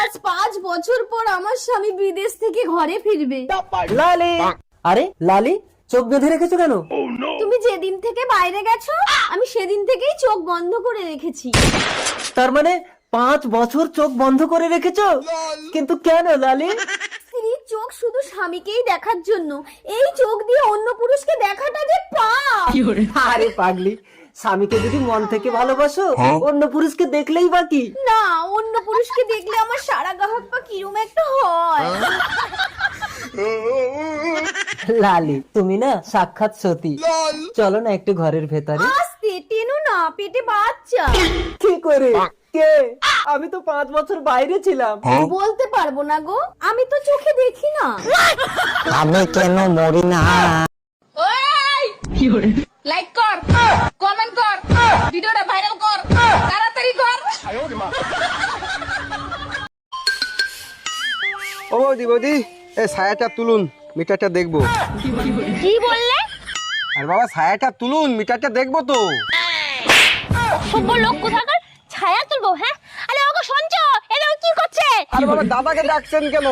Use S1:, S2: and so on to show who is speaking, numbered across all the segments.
S1: আজ 5 বছর পর আমার স্বামী বিদেশ থেকে ঘরে ফিরবে।
S2: লালি, আরে লালি চোখ বেঁধে রেখেছো কেন?
S1: তুমি যেদিন থেকে বাইরে গেছো আমি সেদিন থেকেই চোখ বন্ধ করে রেখেছি।
S2: তার মানে 5 বছর চোখ বন্ধ করে রেখেছো? কিন্তু কেন লালি?
S1: স্ত্রীর চোখ শুধু স্বামীকেই দেখার জন্য, এই চোখ দিয়ে অন্য পুরুষকে দেখাটা যে পাপ।
S2: আরে পাগলি, স্বামীকে যদি মন থেকে ভালোবাসো অন্য পুরুষকে দেখলেই বাকি।
S1: না, অন্য পুরুষকে দেখলে আমার সারা গাহক পা কিরম একটা হয়।
S2: লালি তুমি না সাক্ষাৎ সতী। চলো না একটু ঘরের ভেতরে।
S1: আস্তে টেনো না, পেটে বাচ্চা।
S2: কি করে? কে? আমি তো 5 বছর বাইরে ছিলাম।
S1: বলতে পারবো না গো, আমি তো চোখে দেখি না।
S2: আমি কেন মরি না?
S3: লাইক কর, কমেন্ট কর, ভিডিওটা ভাইরাল কর, তাড়াতাড়ি কর।
S4: ও বৌদি এই ছায়াটা তুলুন, মিটারটা দেখবো।
S1: কি বললে?
S4: আর বাবা ছায়াটা তুলুন, মিটারটা দেখবো তো।
S1: সভ্য লোক কোথাকার, ছায়া তুলবো? হ্যাঁ, আরে ওগো শুনছো, এরা কি করছে?
S4: আরে বাবা দাদাকে ডাকছেন কেন?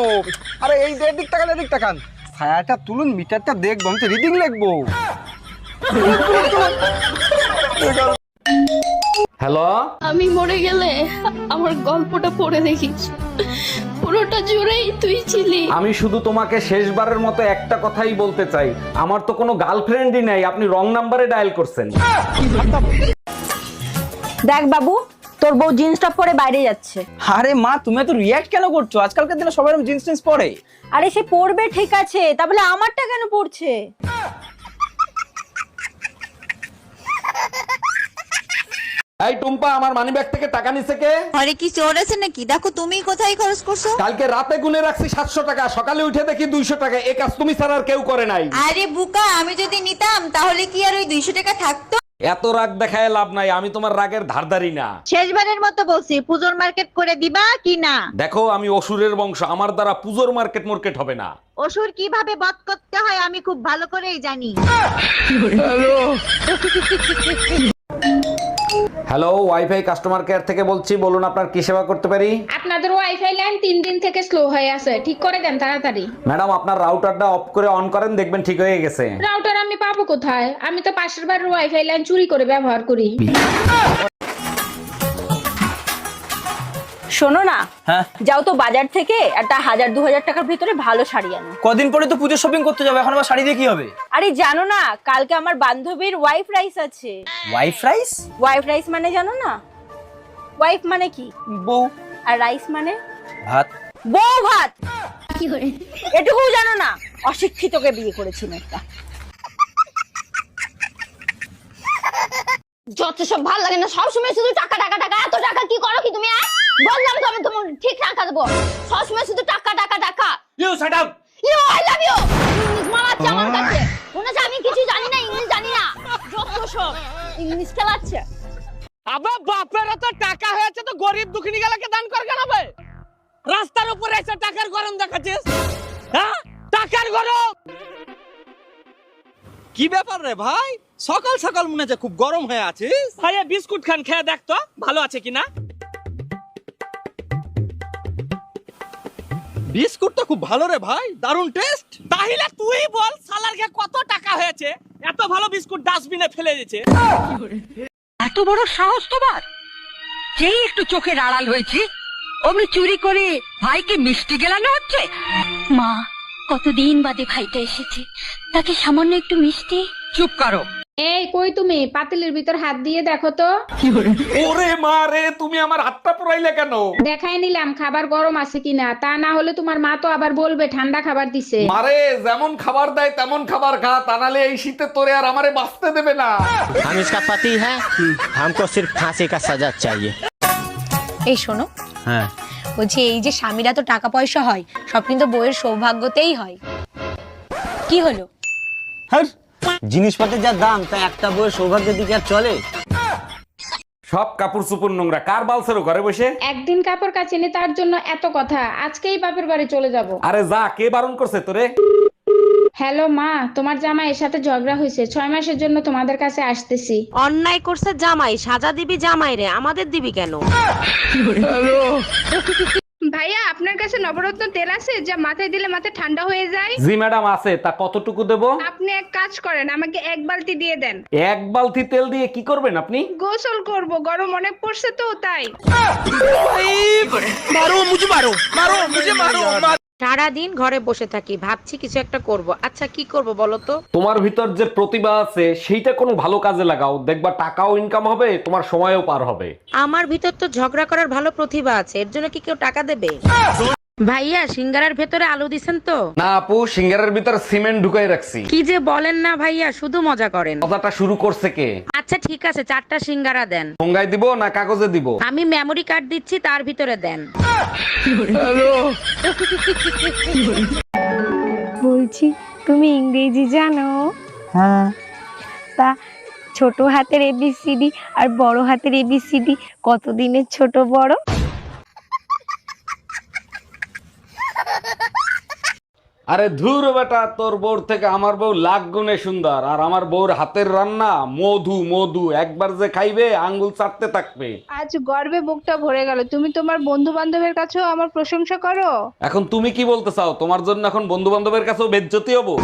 S4: আরে এই এদিক তাকান, এদিক তাকান। ছায়াটা তুলুন, মিটারটা দেখবো, আমি তো রিডিং লিখবো।
S5: হ্যালো,
S6: আমি মরে গেলে আমার গল্পটা পড়ে দেখিস, পুরোটা জুড়েই তুই ছিলি।
S5: আমি শুধু তোমাকে শেষবারের মতো একটা কথাই বলতে চাই, আমার তো কোনো গার্লফ্রেন্ডই নাই, আপনি রং নাম্বারে ডায়াল করছেন।
S1: দেখ বাবু, তোর বউ জিন্স টপ পরে বাইরে যাচ্ছে।
S7: আরে মা, তুমি এত রিয়াক্ট কেন করছো? আজকালকার দিনে সবাই জিন্স টিন্স পরে।
S1: আরে সে পরবে ঠিক আছে, তা বলে আমারটা কেন পরছে?
S5: এই টুম্পা, আমার মানিব্যাগ থেকে টাকা নিছে কে?
S8: ঘরে কি চোর আছে নাকি? দেখো তুমি কোথায় খরচ করছো।
S5: কালকে রাতে গুনে রাখছি 700 টাকা, সকালে উঠে দেখি 200 টাকা। এই কাজ তুমি ছাড়া আর কেউ করে নাই।
S8: আরে বুকা, আমি যদি নিতাম তাহলে কি আর ওই 200 টাকা থাকতো?
S5: এত রাগ দেখায় লাভ নাই, আমি তোমার রাগের ধারধারি না।
S8: শেষবারের মতো বলছি, পুজোর মার্কেট করে দিবা কি না?
S5: দেখো, আমি অসুরের বংশ, আমার দ্বারা পুজোর মার্কেট হবে না।
S8: অসুর কিভাবে বধ করতে হয় আমি খুব ভালো করেই জানি।
S5: হ্যালো, ওয়াইফাই কাস্টমার কেয়ার থেকে বলছি, বলুন আপনার কি সেবা করতে পারি?
S3: আপনাদের ওয়াইফাই লাইন 3 দিন থেকে স্লো হয়ে আছে, ঠিক করে দেন তাড়াতাড়ি।
S5: ম্যাডাম, আপনার রাউটারটা অফ করে অন করেন, দেখবেন ঠিক হয়ে গেছে।
S3: রাউটার আমি পাবো কোথায়? আমি তো পাশের বাড়ির ওয়াইফাই লাইন চুরি করে ব্যবহার করি।
S1: শোনো না,
S7: হ্যাঁ,
S1: যাও তো বাজার থেকে একটা 1000-2000 টাকার ভিতরে ভালো শাড়ি আনো।
S7: কদিন পরে তো পুজো শপিং করতে যাবে, এখন আবার শাড়ি দিয়ে কি হবে?
S1: আরে জানো না, কালকে আমার বান্ধবীর ওয়াইফ রাইস আছে।
S7: Wife rice?
S1: ওয়াইফ রাইস মানে জানো না? ওয়াইফ মানে কি?
S7: বউ।
S1: আর রাইস মানে?
S7: ভাত।
S1: বউ ভাত। কি করে এটুকু জানো না? অশিক্ষিতকে বিয়ে করেছিল একটা।
S6: যত সব ভালো লাগে না, সবসময় শুধু টাকা টাকা টাকা। এত টাকা কি করো কি তুমি? বললাম তো আমি তোমার ঠিক টাকা দেবো, সবসময় শুধু টাকা টাকা টাকা।
S7: You shut up.
S6: You I love you. English মারাচ্ছে আমার কাছে, মনে হচ্ছে আমি কিছু জানি না, ইংলিশ জানি না। যত সব ইংলিশ খেলাচ্ছে।
S7: আবার বাপের তো টাকা হয়েছে তো গরিব দুঃখিনী গেলাকে দান কর কেন হবে? রাস্তার উপরে এসে টাকার গরম দেখাচ্ছিস? হ্যাঁ, টাকার গরম। কি ব্যাপার রে ভাই, সকাল সকাল মনে হচ্ছে খুব গরম হয়ে আছিস। ভাই বিস্কুট খান, খেয়ে দেখ তো ভালো আছে কিনা। বিস্কুটটা খুব ভালো রে ভাই, দারুণ টেস্ট। তাহলে তুই বল সালার কে কত টাকা হয়েছে, এত ভালো বিস্কুট ডাস্টবিনে ফেলে দিয়েছে।
S9: এত বড় সাহস তোমার! যেই একটু চোখের আড়াল হয়েছি অমনি চুরি করে ভাইকে মিষ্টি গেলানো হচ্ছে। মা, কতদিন বাদে ভাইটা এসেছে, তাকে সামান্য একটু মিষ্টি। চুপ করো।
S3: এই কই তুমি? পাতিলের ভিতর হাত দিয়ে দেখো তো।
S5: ওরে মা রে, তুমি আমার হাতটা পুরাইলে কেন?
S3: দেখাই নিলাম খাবার গরম আছে কিনা, তা না হলে তোমার মা তো আবার বলবে ঠান্ডা খাবার দিছে।
S5: মারে যেমন খাবার দেয় তেমন খাবার খা, তা নাহলে এই শীতে তোরে আর আমারে বাঁচতে দেবে না।
S10: हम इसका पति है, हमको सिर्फ फांसी का सजा चाहिए।
S6: এই শোনো,
S10: হ্যাঁ,
S6: বলছি এই যে স্বামীরা তো টাকা পয়সা হয়, সব কিন্তু বউয়ের সৌভাগ্যতেই হয়। কি হলো?
S10: হ্যাঁ, জিনিসপত্রের যা দাম তা একটা বউয়ের সৌভাগ্যের দিকে আর চলে?
S5: সব কাপড় চুপুর নোংরা, কার বালছেরো ঘরে বসে?
S3: একদিন কাপড় কাচিনি তার জন্য এত কথা, আজকেই বাপের বাড়ি চলে যাব।
S5: আরে যা, কে বারণ করছে তোরে?
S3: হ্যালো মা, তোমার জামাইয়ের সাথে ঝগড়া হয়েছে, 6 মাসের জন্য তোমাদের কাছে আসতেছি।
S8: অন্যায় করছে জামাই, সাজা দিবি জামাই রে, আমাদের দিবি কেন?
S3: ভাইয়া আপনার কাছে নবরত্ন তেল আছে যা মাথায় দিলে মাথা ঠান্ডা হয়ে যায়?
S5: জি ম্যাডাম আছে, তা কতটুকু দেবো?
S3: আপনি এক কাজ করেন, আমাকে 1 বালতি দিয়ে দেন।
S5: 1 বালতি তেল দিয়ে কি করবেন আপনি?
S3: গোসল করব, গরম অনেক পড়ছে তো তাই।
S9: সারাদিন ঘরে বসে থাকি, ভাবছি কিছু একটা করব। আচ্ছা কি করব বলো তো?
S5: তোমার ভিতর যে প্রতিভা আছে সেইটা কোনো ভালো কাজে লাগাও, দেখবা টাকাও ইনকাম হবে, তোমার সময়ও পার হবে।
S9: আমার ভিতর তো ঝগড়া করার ভালো প্রতিভা আছে, এর জন্য কি কেউ টাকা দেবে? ভাইয়া সিঙ্গারার ভেতরে আলু দিছেন তো?
S5: না আপু, সিঙ্গারের ভিতর সিমেন্ট ঢুকাই রাখছি।
S9: কি যে বলেন না ভাইয়া, শুধু মজা করেন।
S5: কথাটা শুরু করছে কে?
S9: আচ্ছা ঠিক আছে, 4টা সিঙ্গারা দেন।
S5: ঠোঙ্গায় দিব না কাগজে দিব?
S9: আমি মেমরি কার্ড দিচ্ছি, তার ভিতরে দেন।
S1: বলছি তুমি ইংরেজি জানো?
S2: হ্যাঁ।
S1: তা ছোট হাতের এবিসিডি আর বড় হাতের এবিসিডি কতদিনের ছোট বড়?
S5: আরে ধুর বেটা, তোর বউর থেকে আমার বউ লাখ গুণে সুন্দর, আর আমার বউর হাতের রান্না মধু মধু, একবার যে খাইবে আঙ্গুল চাটতে থাকবে।
S3: আজ গর্বে বুকটা ভরে গেল। তুমি তোমার বন্ধু বান্ধবের কাছেও আমার প্রশংসা করো।
S5: এখন তুমি কি বলতে চাও? তোমার জন্য এখন বন্ধু বান্ধবের কাছেও বেজ্জতি হবো?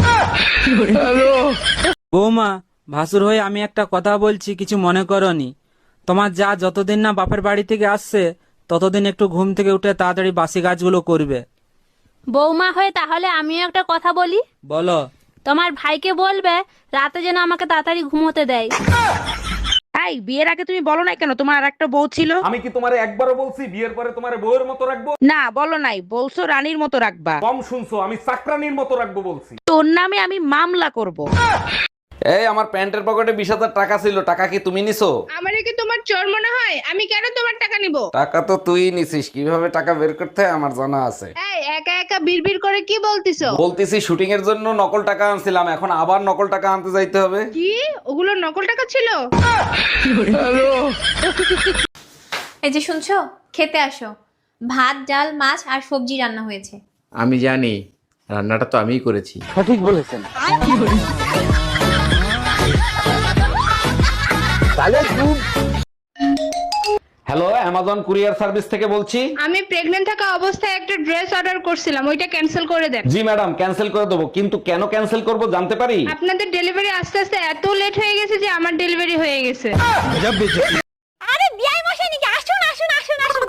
S11: বৌমা, ভাসুর হয়ে আমি একটা কথা বলছি, কিছু মনে করনি। তোমার যা যতদিন না বাপের বাড়ি থেকে আসছে ততদিন একটু ঘুম থেকে উঠে তাড়াতাড়ি বাসি কাজগুলো করবে।
S1: বৌমা হয়ে তাহলে আমিও একটা কথা বলি।
S11: বলো।
S1: তোমার ভাইকে বলবে রাতে যেন আমাকে তাড়াতাড়ি ঘুমোতে দেয়।
S9: এই বিয়ের আগে তুমি বলো না কেন তোমার আর একটা বউ ছিল?
S5: আমি কি তোমারে একবারও বলছি বিয়ের পরে তোমার বউয়ের মতো রাখবো?
S9: না বলো নাই, বলছো রানীর মতো রাখবা।
S5: কম শুনছো, আমি চাকরানির মতো রাখবো বলছি।
S9: তোর নামে আমি মামলা করব।
S5: এই আমার প্যান্টের পকেটে 20,000 টাকা ছিল, টাকা কি তুমি নিছো?
S3: আমারে কি তোমার চোর মনে হয়? আমি কেন তোমার টাকা নিব?
S5: টাকা তো তুই নিছিস, কিভাবে টাকা বের করতে হয় আমার জানা আছে।
S3: এই একা একা বিড়বিড় করে কি বলতিছো?
S5: বলতেছি শুটিং এর জন্য নকল টাকা আনছিলাম, এখন আবার নকল টাকা আনতে যাইতে হবে।
S3: কি ওগুলো নকল টাকা ছিল?
S1: এই যে শুনছো, খেতে আসো। ভাত, ডাল, মাছ আর সবজি রান্না হয়েছে।
S12: আমি জানি, রান্নাটা তো আমিই করেছি।
S2: সঠিক বলেছেন।
S5: হ্যালো, অ্যামাজন কুরিয়ার সার্ভিস থেকে বলছি।
S3: আমি প্রেগন্যান্ট থাকা অবস্থায় একটা ড্রেস অর্ডার করছিলাম, ওইটা ক্যান্সেল করে দেন।
S5: জি ম্যাডাম, ক্যান্সেল করে দেবো, কিন্তু কেন ক্যান্সেল করব জানতে পারি?
S3: আপনাদের ডেলিভারি আস্তে আস্তে এত লেট হয়ে গেছে যে আমার ডেলিভারি হয়ে গেছে।
S1: আরে বিয়াই মশাই নাকি? আসুন আসুন আসুন আসুন।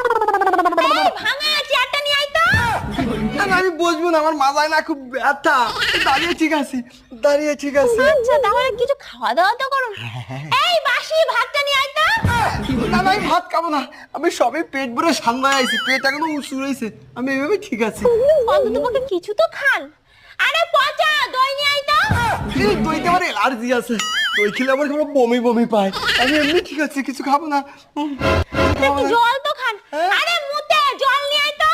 S1: এই ভাঙা চেয়ারটা নিয়ে আই তো।
S4: আমি বসবো না, আমার মাথায় না খুব ব্যথা। দাঁড়িয়ে ঠিক আছে, দাঁড়িয়ে ঠিক আছে।
S1: আচ্ছা তাহলে কিছু খাওয়া দাওয়া তো করুন। এই বাসি ভাতটা নিয়ে আই তো।
S4: না না, আমি ভাত খাবো না, আমি সবে পেট ভরে সামলায় আইছি, পেট এখনো উঁচু রয়েছে, আমি এভাবে ঠিক আছি।
S1: অন্তত পক্ষে কিছু তো খান। আরে পচা দই নিয়ে আই তো।
S4: এই দইতে আমার অ্যালার্জি আছে, দই খেলে আমার কোনো বমি বমি পায়, আমি এমনি ঠিক আছে, কিছু খাবো না।
S1: একটু জল তো খান। আরে মুতে জল নিয়ে আই তো।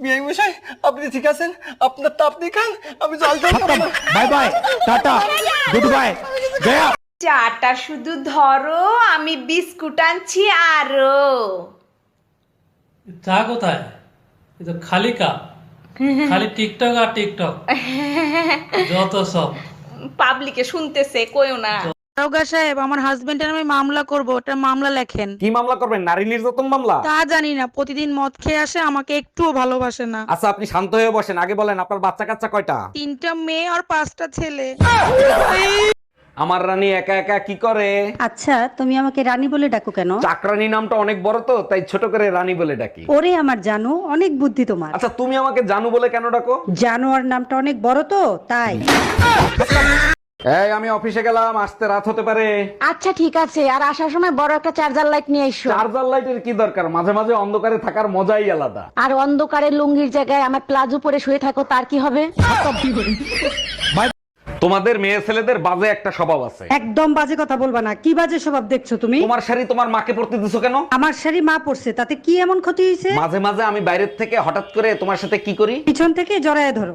S4: বিআই মশাই, আপনি ঠিক আছেন? আপনার তো আপনি খান, আমি জল খাবো না।
S2: Bye bye, tata, good bye, Gaya.
S8: চাটা শুধু ধরো, আমি বিস্কুট আনছি আরো।
S7: চা কোথায়? এ তো খালি কাপ, খালি টিকটক আর টিকটক, যত সব
S8: পাবলিকে শুনতেছে, কইও না।
S9: দারোগা সাহেব, আমার হাজবেন্ডের নামে মামলা করব, ওটা মামলা লেখেন।
S5: কি মামলা করবেন? নারী নির্যাতন মামলা?
S9: তা জানি না, প্রতিদিন মদ খেয়ে আসে, আমাকে একটুও ভালোবাসে না।
S5: আচ্ছা আপনি শান্ত হয়ে বসেন, আগে বলেন আপনার বাচ্চা কাচ্চা কয়টা?
S9: 3টা মেয়ে আর 5টা ছেলে।
S5: আমার রানী একা একা কি করে?
S9: আচ্ছা তুমি আমাকে রানী বলে ডাকো কেন?
S5: চাকরানী নামটা অনেক বড় তো, তাই ছোট করে রানী বলে ডাকি।
S9: ওরে আমার জানো, অনেক বুদ্ধি তোমার।
S5: আচ্ছা তুমি আমাকে জানু বলে কেন ডাকো?
S9: জানোয়ার নামটা অনেক বড় তো তাই।
S5: এই আমি অফিসে গেলাম, আসতে রাত হতে পারে।
S9: আচ্ছা ঠিক আছে, আর আসার সময় বড় একটা চার্জার লাইট নিয়ে এসো।
S5: চার্জার লাইটের কি দরকার? মাঝে মাঝে অন্ধকারে থাকার মজাই আলাদা।
S9: আর অন্ধকারে লুঙ্গির জায়গায় আমার প্লাজো পরে শুয়ে থাকো, তার কি হবে?
S5: তোমাদের মেয়ে ছেলেদের বাজে একটা স্বভাব আছে।
S9: একদম বাজে কথা বলবা না। কি বাজে স্বভাব দেখছো তুমি?
S5: তোমার শাড়ি তোমার মাকে পরতে দিছো কেন?
S9: আমার শাড়ি মা পরছে, তাতে কি এমন ক্ষতি হয়েছে?
S5: মাঝে মাঝে আমি বাইরের থেকে হঠাৎ করে তোমার সাথে কি করি?
S9: পিছন থেকে জড়ায় ধরো।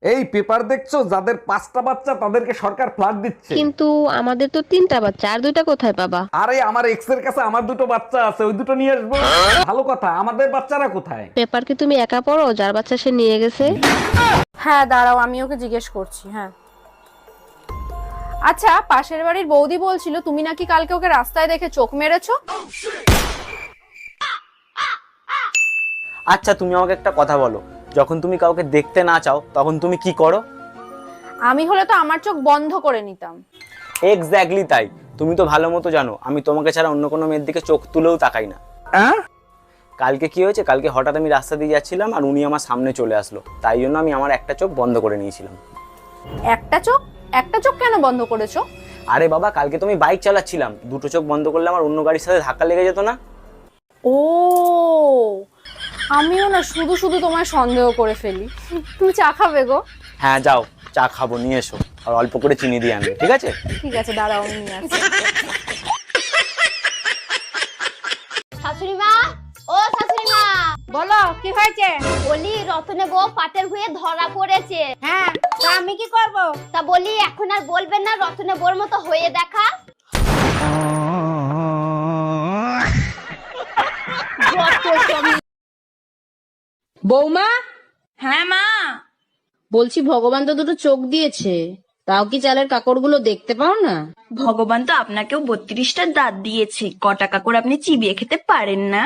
S5: এই পেপার দেখছো, যাদের 5টা বাচ্চা তাদেরকে সরকার ফ্ল্যাট দিচ্ছে।
S1: কিন্তু আমাদের তো 3টা বাচ্চা, আর 2টা কোথায় পাবা?
S5: আরে আমার এক্স এর কাছে আমার 2টো বাচ্চা আছে, ওই 2টো নিয়ে আসবো। ভালো কথা, আমাদের বাচ্চারা কোথায়?
S1: পেপার কি তুমি একা পড়ো? যার বাচ্চা সে নিয়ে গেছে। হ্যাঁ দাঁড়াও, আমি ওকে জিজ্ঞেস করছি। হ্যাঁ আচ্ছা, পাশের বাড়ির বৌদি বলছিল তুমি নাকি কালকে ওকে রাস্তায় দেখে চোখ মেরেছো।
S10: আচ্ছা তুমি আমাকে একটা কথা বলো, যখন তুমি কাউকে দেখতে না চাও তখন তুমি কি করো?
S1: আমি হলে তো আমার চোখ বন্ধ করে নিতাম।
S10: এক্স্যাক্টলি তাই। তুমি তো ভালো মতো জানো আমি তোমাকে ছাড়া অন্য কোনো মেয়ের দিকে চোখ তুলেও তাকাই না। কালকে কি হয়েছে, কালকে হঠাৎ আমি রাস্তা দিয়ে যাচ্ছিলাম আর উনি আমার সামনে চলে আসলো, তাই জন্য আমি আমার একটা চোখ বন্ধ করে নিয়েছিলাম।
S1: একটা চোখ কেন বন্ধ করেছো?
S10: আরে বাবা, কালকে তো আমি বাইক চালাচ্ছিলাম, দুটো চোখ বন্ধ করলে আমার অন্য গাড়ির সাথে ধাক্কা লেগে যেত না?
S1: ও, আমিও না শুধু শুধু তোমায় সন্দেহ করে ফেলি। তুমি চা খাবে গো?
S10: হ্যাঁ যাও, চা খাবো, নিয়ে এসো, আর অল্প করে চিনি দিয়ে আনবে, ঠিক আছে?
S1: ঠিক আছে, দাঁড়াও আমি নিয়ে আসছি।
S6: শাশুড়ি মা, ও শাশুড়ি মা,
S8: বলো কি হয়েছে?
S6: বলি রতনে বউ পাটের ভুঁয়ে ধরা পড়েছে।
S8: হ্যাঁ, তা আমি কি করব?
S6: তা বলি এখন আর বলবেন না, রতনে বউর মতো হয়ে দেখা।
S3: বৌমা,
S8: হ্যাঁ মা।
S3: বলছি ভগবান তো দুটো চোখ দিয়েছে, তাও কি চালের কাকড়গুলো দেখতে পাও না?
S8: ভগবান তো আপনাকেও 32টা দাঁত দিয়েছে, কটা কাকড় আপনি চিবিয়ে খেতে পারেন না?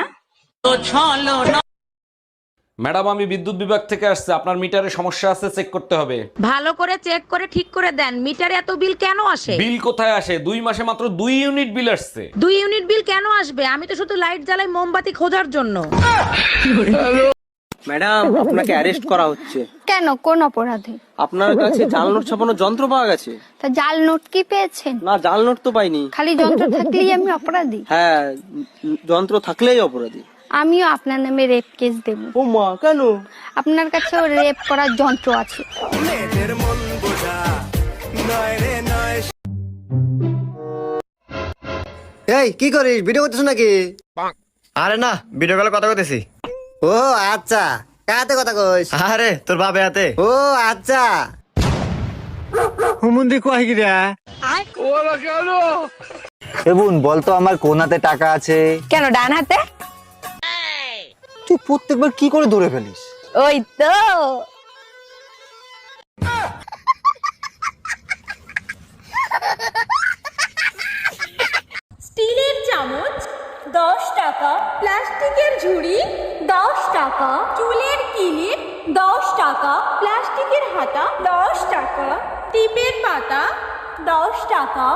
S5: ম্যাডাম আমি বিদ্যুৎ বিভাগ থেকে আসছে, আপনার মিটারে সমস্যা আছে, চেক করতে হবে।
S3: ভালো করে চেক করে ঠিক করে দেন, মিটারে এত বিল কেন আসে?
S5: বিল কোথায় আসে, 2 মাসে মাত্র 2 ইউনিট বিল আসছে।
S3: 2 ইউনিট বিল কেন আসবে? আমি তো শুধু লাইট জ্বালাই মোমবাতি খোঁজার জন্য।
S2: ম্যাডাম আপনাকে অ্যারেস্ট করা হচ্ছে।
S6: কেন, কোন অপরাধে?
S2: আপনার কাছে জাল নোট ছাপানোর যন্ত্র পাওয়া গেছে।
S6: তা জাল নোট কি পেয়েছেন?
S2: না, জাল নোট তো পাইনি।
S6: খালি যন্ত্র থাকলেই আমি অপরাধী?
S2: হ্যাঁ, যন্ত্র থাকলেই অপরাধী।
S6: আমিও আপনার নামে রেপ কেস দেব।
S2: ও মা, কেন?
S6: আপনার কাছেও রেপ করার যন্ত্র আছে।
S10: এই কি করিস, ভিডিও করতেছ নাকি? আরে না, ভিডিও কলে কথা কইতেছি। ও আচ্ছা, কাতে কথা কইস? আরে তোর বাবা হাতে। ও আচ্ছা, হুমুন্দি কই গিরা? ওলা কেন? এ বোন বলতো আমার কোন হাতে টাকা আছে?
S1: কেন, ডান হাতে?
S10: তুই প্রত্যেকবার কি করে ধরে ফেলিস?
S1: ওই তো। স্টিলের চামচ 10 টাকা, প্লাস্টিকের ঝুড়ি 10 টাকা, চুলের কিলিপ 10 টাকা, প্লাস্টিকের হাতা 10 টাকা, টিপের পাতা 10 টাকা।